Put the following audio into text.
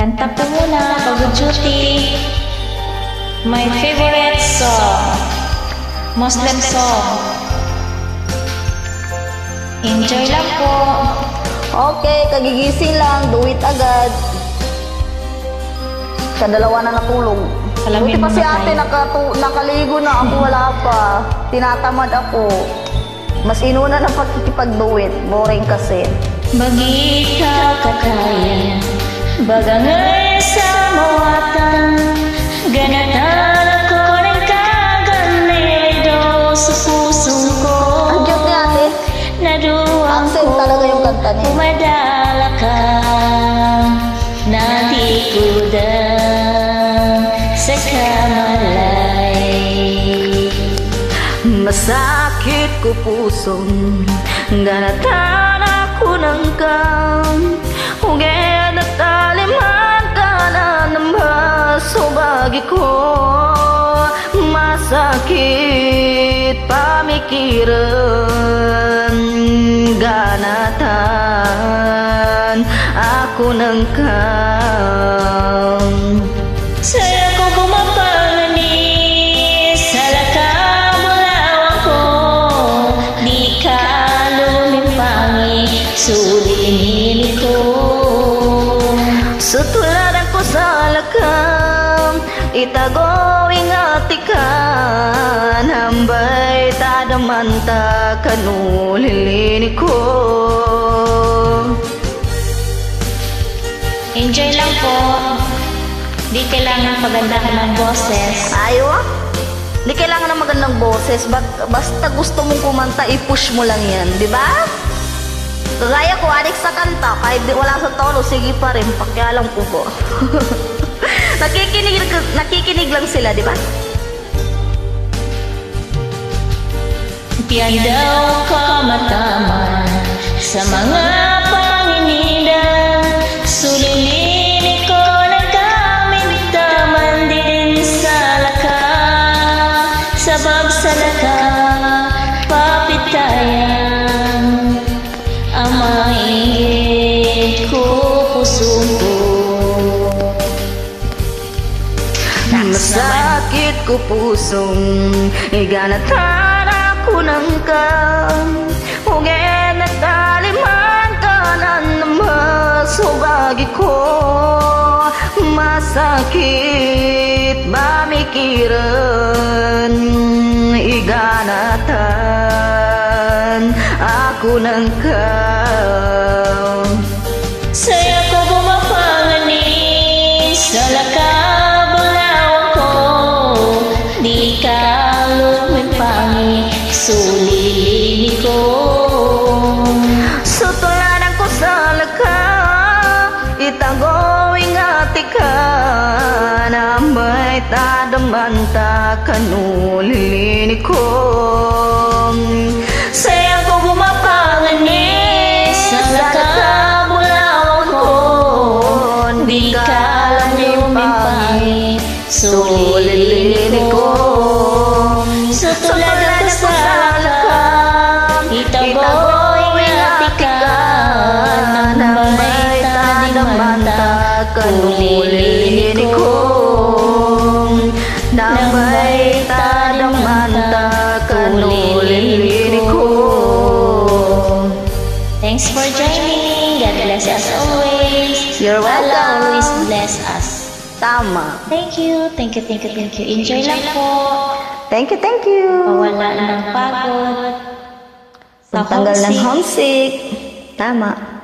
Kanta ko muna bago duty. My favorite song, Muslim song. Enjoy lang po. Okay, kagigising lang, do it agad. Kadalawa na natulog. Buti pa si ate nakaligo na, ako wala pa. Tinatamad ako. Mas inuna na pagkikipag-do it. Boring kasi. Bagita katayan, bagangay sa muatan, ganatan ako ng kaganido sa pusong ko. Ang cute ni ate. Naduwang Accent talaga yung kanta niya. Pumadala ka, natikudan sa kamalay. Masakit ko pusong ganatan ako ng kang huged at taliman ka na namaso bagi ko. Masakit pamikiran ganatan ako ng kang. Saya ko bumapangani sa lakabulawan ko, di ka lumimpangi, sulinin ko. Sutularan ko sa lakam, itago ingatikan, hambay tadamanta kanulilini ko. Enjoy lang po. Di kailangan pagandahan ng boses. Ayaw? Di kailangan ng magandang boses. Basta gusto mong kumanta, i-push mo lang yan. Di ba? Kagaya ko, adik sa kanta. Kahit di wala sa tono, sige pa rin. Pakialam ko po. Nakikinig lang sila, di ba? Diyan daw ka matama sa mga panginida, sulilin ko na kami taman din sa laka, sa bagsalaka papitayan ang maingit ko puso ko. Masakit ko pusong iganatan ako ng kang huged at taliman ka na namaso bagi ko. Masakit bamikiran iganatan ako ng kang. Saya ko bumapangani sa lakabulawan ko, di ka lumimpangi, sulilin ko. Sutularan ko sa laka, itago ingatikan, may tadamanta kanulilin ko. Saya ko bumapangani sa lakabulawan ko, di ka lumimpangi, sulilin ko. Sutularan ko sa lakam, itago ingatikan, may tadamanta kanulilin ko. May tadamanta kanulilin ko. Thanks for joining. God bless us always. You're welcome. Allah always bless us. Tama. Thank you, thank you, thank you, thank you. Enjoy lang po. Thank you, thank you. Pawala ng pagod. Pagtanggal ng homesick. Tama.